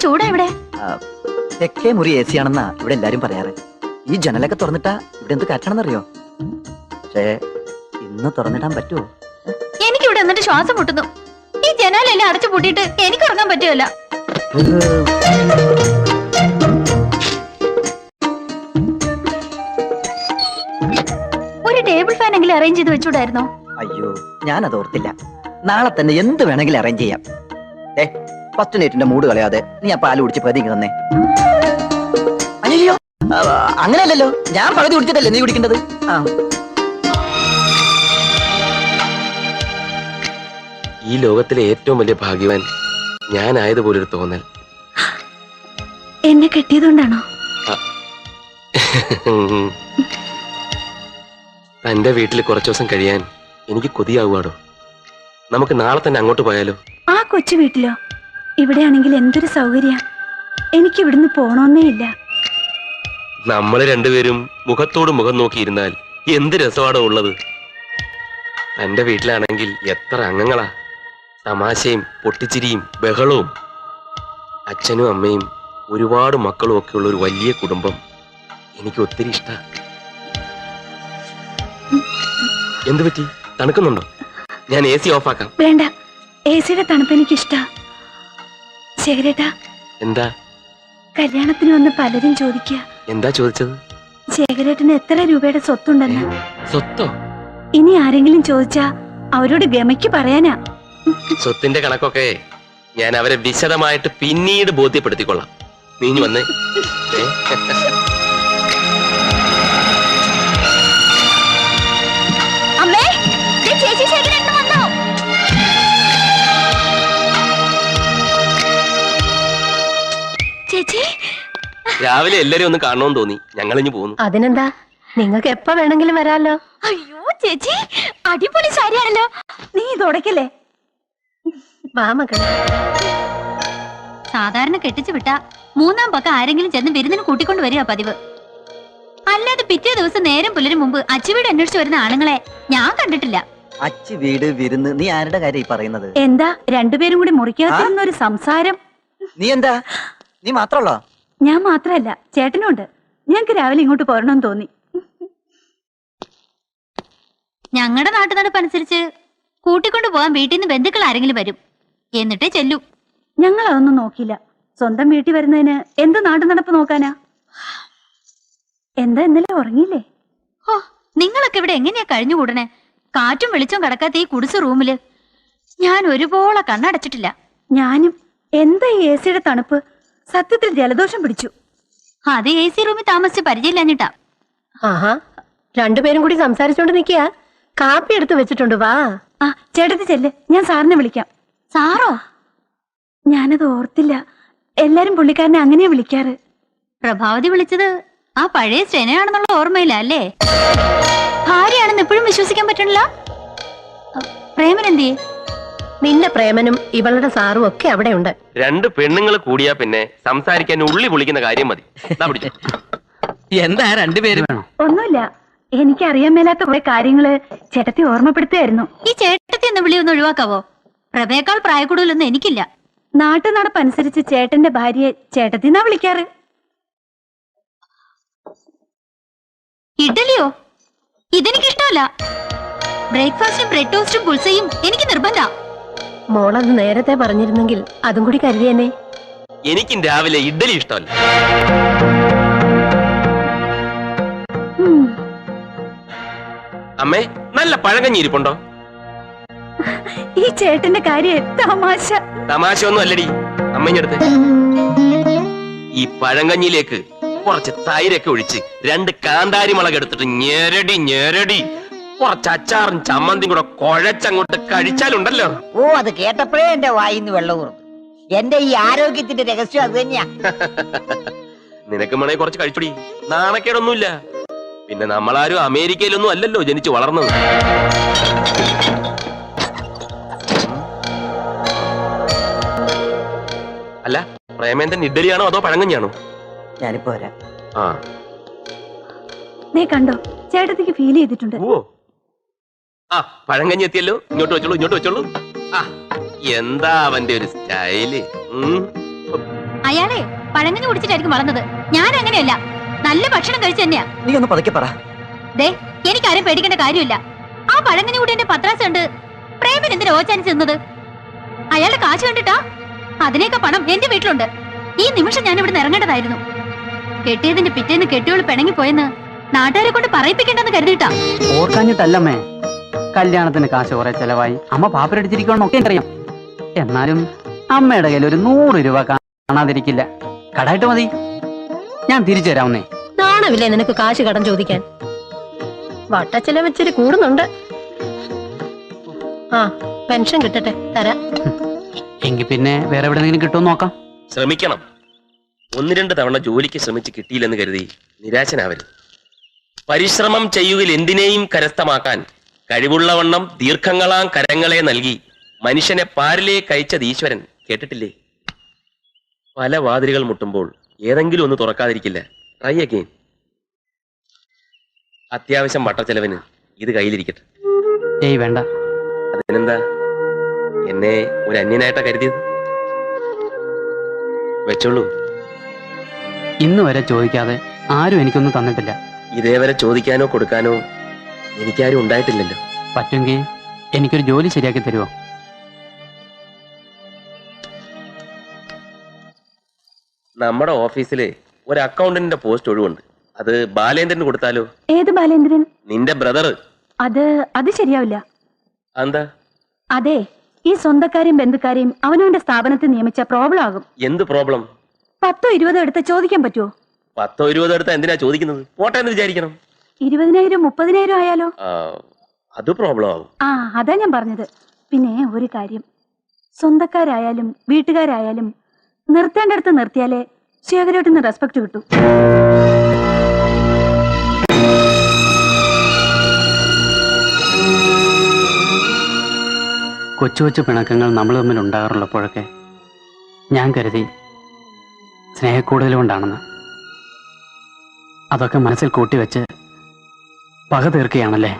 ചൂടാ ഇവിടെ. തെക്കേ മുറി AC ആണെന്നാ ഇവിടെ എല്ലാരും പറയാറ്. ഈ ജനലൊക്കെ തുറന്നിട്ടാ ഇവിടെ എന്ത് കാറ്റാണെന്നറിയോ? പക്ഷേ ഇന്ന് തുറന്നിടാൻ പറ്റുമോ? എനിക്ക് ഇവിടെ എന്നിട്ട് ശ്വാസം മുട്ടുന്നു. ഈ ജനാലെല്ലാം അടച്ചു പൂട്ടിയിട്ട് എനിക്ക് ഉറങ്ങാൻ പറ്റുമല്ല. ഒരു ടേബിൾ ഫാൻ എങ്കിലും അറേഞ്ച് ചെയ്ത് വെച്ചൂടായിരുന്നോ? അയ്യോ, ഞാനത് ഓർത്തില്ല. നാളെ തന്നെ എന്ത് വേണമെങ്കിലും അറേഞ്ച് ചെയ്യാം. ഫസ്റ്റ് നൈറ്റിന്റെ മൂഡ് കളയാതെ നീ ആ പാല് കുടിച്ച് പകുതി തന്നെ. അയ്യോ, അങ്ങനെയല്ലല്ലോ, ഞാൻ പകുതി കുടിച്ചിട്ടല്ലേ നീ കുടിക്കേണ്ടത്. ഈ ലോകത്തിലെ ഏറ്റവും വലിയ ഭാഗ്യവാൻ ഞാനായതുപോലൊരു തോന്നൽ. എന്നെ കെട്ടിയതുകൊണ്ടാണോ? തന്റെ വീട്ടിൽ കുറച്ചു ദിവസം കഴിയാൻ എനിക്ക് കൊതിയാവുകയാണോ? നമുക്ക് നാളെ തന്നെ അങ്ങോട്ട് പോയാലോ? ആ കൊച്ചു വീട്ടിലോ? ഇവിടെയാണെങ്കിൽ എന്തൊരു സൗകര്യ. എനിക്ക് ഇവിടുന്ന് പോണോന്നേ ഇല്ല. നമ്മള് രണ്ടുപേരും മുഖത്തോട് മുഖം നോക്കിയിരുന്നാൽ എന്ത് രസമാണോ ഉള്ളത്. തന്റെ വീട്ടിലാണെങ്കിൽ എത്ര അംഗങ്ങളാ, തമാശയും പൊട്ടിച്ചിരിയും ബഹളവും. അച്ഛനും അമ്മയും ഒരുപാട് മക്കളും ഒക്കെ ഉള്ള ഒരു വലിയ കുടുംബം എനിക്ക് ഒത്തിരി ഇഷ്ടാ. എന്തു പറ്റി? തണുക്കുന്നുണ്ടോ? ഞാൻ AC ഓഫാക്കാം. വേണ്ട, ACയുടെ തണുപ്പ് എനിക്ക് ഇഷ്ടാ. ശേഖരേട്ടാ, എന്താ? കല്യാണത്തിന് വന്ന് പലരും ചോദിക്കുക. എന്താ ചോദിച്ചത്? ശേഖരേട്ടന് എത്ര രൂപയുടെ സ്വത്തുണ്ടെന്ന്. സ്വത്തോ? ഇനി ആരെങ്കിലും ചോദിച്ചാ അവരോട് ഗമയ്ക്ക് പറയാനാ. സ്വത്തിന്റെ കണക്കൊക്കെ ഞാൻ അവരെ വിശദമായിട്ട് പിന്നീട് ബോധ്യപ്പെടുത്തിക്കൊള്ളാം. നീഞ്ഞു വന്നേ. അമ്മേ, ചേച്ചി ശേഖരേട്ടൻ വന്നോ? ചേച്ചി, രാവിലെ എല്ലാരും ഒന്ന് കാണണമെന്ന് തോന്നി, ഞങ്ങളിഞ്ഞു പോന്നു. അതിനെന്താ, നിങ്ങൾക്ക് എപ്പ വേണമെങ്കിലും വരാലോ. അയ്യോ ചേച്ചി, അടിപൊളി സാരിയാണല്ലോ. നീ തുടക്കല്ലേ? സാധാരണ കെട്ടിച്ചു വിട്ട മൂന്നാം പക്കം ആരെങ്കിലും ചെന്ന് വിരുന്നിന് കൂട്ടിക്കൊണ്ട് വരിക പതിവ്. അല്ലാതെ പിറ്റേ ദിവസം നേരം പുലരും മുമ്പ് അച്ചുവീട് അന്വേഷിച്ചു വരുന്ന ആണുങ്ങളെ ഞാൻ കണ്ടിട്ടില്ല. അച്ചു വീട് വിരുന്ന്, നീ ആരുടെ കാര്യം പറയുന്നത്? എന്താ രണ്ടുപേരും കൂടി മുറിക്കാത്തൊരു സംസാരം? നീ എന്താ, നീ മാത്രമല്ലോ? ഞാൻ മാത്രല്ല, ചേട്ടനുണ്ട്. ഞങ്ങക്ക് രാവിലെ ഇങ്ങോട്ട് പോരണമെന്ന് തോന്നി. ഞങ്ങളുടെ നാട്ടു നടപ്പനുസരിച്ച് കൂട്ടിക്കൊണ്ടു പോകാൻ വീട്ടിൽ നിന്ന് ബന്ധുക്കൾ ആരെങ്കിലും വരും, എന്നിട്ടേ ചെല്ലൂ. ഞങ്ങൾ അതൊന്നും നോക്കില്ല. സ്വന്തം വീട്ടിൽ വരുന്നതിന് എന്ത് നാട്ടു നടപ്പ് നോക്കാനാ? എന്താ ഇന്നലെ ഉറങ്ങിയില്ലേ? ഓ, നിങ്ങളൊക്കെ ഇവിടെ എങ്ങനെയാ കഴിഞ്ഞുകൂടണേ? കാറ്റും വെളിച്ചവും കടക്കാത്ത ഈ കുടിസ് റൂമില് ഞാൻ ഒരുപോലെ കണ്ണടച്ചിട്ടില്ല. ഞാനും. എന്താ ഈ ACയുടെ തണുപ്പ്? സത്യത്തിൽ ജലദോഷം പിടിച്ചു. അത് AC റൂമിൽ താമസിച്ച് പരിചയമില്ലാഞ്ഞിട്ടാ. ആഹാ, രണ്ടുപേരും കൂടി സംസാരിച്ചോണ്ട് നിൽക്കുക. കാപ്പി എടുത്ത് വെച്ചിട്ടുണ്ട്, വാ. ആ ചേട്ടത്തി ചെല്ല്, ഞാൻ സാറിനെ വിളിക്കാം. സാറോ? ഞാനത് ഓർത്തില്ല. എല്ലാരും പുള്ളിക്കാരനെ അങ്ങനെയാ വിളിക്കാറ്. പ്രഭാവതി വിളിച്ചത് ആ പഴയ സ്റ്റെനയാണെന്നുള്ള ഓർമ്മയില്ല അല്ലേ? ഭാര്യയാണെന്ന് എപ്പോഴും വിശ്വസിക്കാൻ പറ്റണില്ല. പ്രേമനെന്തേ? നിന്റെ പ്രേമനും ഇവളുടെ സാറും ഒക്കെ അവിടെ ഉണ്ട്. രണ്ട് പെണ്ണുങ്ങൾ കൂടിയാ പിന്നെ സംസാരിക്കാൻ ഉള്ളി പൊളിക്കുന്ന കാര്യം മതി. എന്താ രണ്ടുപേരും? ഒന്നുമില്ല, എനിക്കറിയാൻ മേലാത്ത കുറെ കാര്യങ്ങള് ചേട്ടത്തി ഓർമ്മപ്പെടുത്തുകയായിരുന്നു. ഈ ചേട്ടത്തി എന്ന വിളി ഒന്ന് ഒഴിവാക്കാവോ? പ്രഭയേക്കാൾ പ്രായക്കൂടുതലൊന്നും എനിക്കില്ല. നാട്ടു നടപ്പനുസരിച്ച് ചേട്ടന്റെ ഭാര്യയെ ചേട്ടത്തി എന്നാ വിളിക്കാറ്. ഇഡലിയോ? ഇതെനിക്കിഷ്ടമല്ല. ബ്രേക്ക്ഫാസ്റ്റും ബ്രെഡ് ടോസ്റ്റും പുൾസയും എനിക്ക് നിർബന്ധ. മോളത് നേരത്തെ പറഞ്ഞിരുന്നെങ്കിൽ അതും കൂടി കരുതിയെന്നെ. എനിക്കും രാവിലെ ഇഡ്ഡലി ഇഷ്ടമല്ല. അമ്മേ, നല്ല പഴങ്കഞ്ഞി ഇരിപ്പുണ്ടോ? ഈ ചേട്ടന്റെ കാര്യം തമാശ. തമാശ ഒന്നും അല്ലടി. അമ്മഞ്ഞടുത്ത് ഈ പഴങ്കഞ്ഞിയിലേക്ക് കുറച്ച് തൈരൊക്കെ ഒഴിച്ച് 2 കാന്താരി മുളക് എടുത്തിട്ട് ഞെരടി ഞെരടി കുറച്ച് അച്ചാറും ചമ്മന്തിയും കൂടെ കുഴച്ചങ്ങോട്ട് കഴിച്ചാലുണ്ടല്ലോ. ഓ, അത് കേട്ടപ്പോഴേ എന്റെ വായിന്ന് വെള്ളം ഊർന്നു. എന്റെ ഈ ആരോഗ്യത്തിന്റെ രഹസ്യം അത് തന്നെയാ. നിനക്ക് മണേ കുറച്ച് കഴിച്ചുടി, നാണക്കേടൊന്നുമില്ല. പിന്നെ നമ്മളാരും അമേരിക്കയിലൊന്നും അല്ലല്ലോ ജനിച്ചു വളർന്നത്. അല്ല, പ്രേമേന്ദ്രൻ ഇഡ്ഡലിയാണോ അതോ പഴങ്കഞ്ഞിയാണോ? ഞാനിപ്പോ വരാം. ആ, നീ കണ്ടോ, ചേട്ടത്തിക്ക് ഫീൽ ചെയ്തിട്ടുണ്ട്. ഓ, ആ പഴങ്കഞ്ഞി എത്തിയല്ലോ. ഇങ്ങോട്ട് വെച്ചോളൂ, ഇങ്ങോട്ട് വെച്ചോളൂ. ആ, എന്താ അവന്റെ ഒരു സ്റ്റൈല്. അയാളെ പഴങ്ങഞ്ഞു കുടിച്ചിട്ടായിരിക്കും വളർന്നത്. ഞാൻ അങ്ങനെയല്ല, നല്ല ഭക്ഷണം കഴിച്ചു തന്നെയാ. നീ ഒന്ന് പതുക്കെ പറ. ദേ, എനിക്കാരും പേടിക്കേണ്ട കാര്യമില്ല. ആ പഴങ്ങഞ്ഞു കൂടി എന്റെ പത്രാസ് കണ്ട് പ്രേമൻ എന്തിനാ ഓച്ചാനിച്ച് നിന്നത്? അയാളുടെ കാശ് കണ്ടിട്ടാ? അതിനേക്കാ പണം എന്റെ വീട്ടിലുണ്ട്. ഈ നിമിഷം ഞാൻ ഇവിടെ ഇറങ്ങേണ്ടതായിരുന്നു. കെട്ടിയതിന്റെ പിറ്റേന്ന് കെട്ടിയോള് പിണങ്ങി പോയെന്ന് നാട്ടുകാരെ കൊണ്ട് പറയിപ്പിക്കണ്ടെന്ന് കരുതിയിട്ടാ. ഓർക്കാഞ്ഞിട്ടല്ലമ്മേ, കല്യാണത്തിന് കാശ് കുറെ ചെലവായി, അമ്മ പാപ്പരടിച്ചിരിക്കണമെന്നൊക്കെ അറിയാം. എന്നാലും അമ്മയുടെ കയ്യിൽ ഒരു 100 രൂപ കാണാതിരിക്കില്ല. കടായിട്ട് മതി, ഞാൻ തിരിച്ചു തരാവുന്നേ. നാണമില്ലേ നിനക്ക് കാശ് കടം ചോദിക്കാൻ? വട്ടച്ചില വെച്ചിട്ട് കൂടുന്നുണ്ട്. ആ, പെൻഷൻ കിട്ടട്ടെ, തരാം. എങ്കിൽ പിന്നെ വേറെ എവിടെയെങ്കിലും കിട്ടുമെന്ന് നോക്കാം. ശ്രമിക്കണം. 1-2 തവണ ജോലിക്ക് ശ്രമിച്ച് കിട്ടിയില്ലെന്ന് കരുതി നിരാശനാവരുത്. പരിശ്രമം ചെയ്യുകിൽ എന്തിനേയും കരസ്ഥമാക്കാൻ കഴിവുള്ളവണ്ണം ദീർഘങ്ങളാം കരങ്ങളെ നൽകി മനുഷ്യനെ പാരിലേക്ക് അയച്ചത് ഈശ്വരൻ. കേട്ടിട്ടില്ലേ? പല വാതിലുകൾ മുട്ടുമ്പോൾ ഏതെങ്കിലും ഒന്ന് തുറക്കാതിരിക്കില്ല. Try again. അത്യാവശ്യം വട്ടച്ചെലവിന് ഇത് കയ്യിലിരിക്കട്ടെ. ഏയ് വേണ്ട. അതിനെന്താ, എന്നെ ഒരു അന്യനായിട്ടാ കരുതിയത്? വെച്ചോളൂ. ഇന്ന് വരെ ചോദിക്കാതെ ആരും എനിക്കൊന്നും തന്നിട്ടില്ല. ഇതേവരെ ചോദിക്കാനോ കൊടുക്കാനോ എനിക്കാരും ഉണ്ടായിട്ടില്ലല്ലോ. പറ്റുമെങ്കിൽ എനിക്കൊരു ജോലി ശരിയാക്കി തരുമോ? നമ്മുടെ ഓഫീസില് ഒരു അക്കൗണ്ടന്റിന്റെ പോസ്റ്റ് ഒഴിവുണ്ട്. അത് ബാലേന്ദ്രന് കൊടുത്താലോ? ഏത് ബാലേന്ദ്രൻ? നിന്റെ ബ്രദർ. അത് ശരിയാവില്ല. എന്താ? അതെ, ഈ സ്വന്തക്കാരെയും ബന്ധുക്കാരെയും അവനവന്റെ സ്ഥാപനത്തിൽ നിയമിച്ച പ്രോബ്ലം ആകും. എന്ത് പ്രോബ്ലം? 10-20 എടുത്ത് ചോദിക്കാൻ പറ്റുമോ? 10-20 എടുത്താ എന്തിനാ ചോദിക്കുന്നത്? പോട്ടെ എന്ന് വിചാരിക്കണം. 20,000-30,000 ആയാലോ? അത് പ്രോബ്ലം ആവും. അതാ ഞാൻ പറഞ്ഞത്. പിന്നെ ഒരു കാര്യം, സ്വന്തക്കാരായാലും വീട്ടുകാരായാലും നിർത്തേണ്ടടുത്ത് നിർത്തിയാലേ ശേഖരേട്ടന് റെസ്പെക്ട് കിട്ടൂ. കൊച്ചു കൊച്ചു പിണക്കങ്ങൾ നമ്മൾ തമ്മിൽ ഉണ്ടാകാറുള്ളപ്പോഴൊക്കെ ഞാൻ കരുതി സ്നേഹക്കൂടുതൽ കൊണ്ടാണെന്ന്. അതൊക്കെ മനസ്സിൽ കൂട്ടിവെച്ച് പക തീർക്കുകയാണല്ലേ.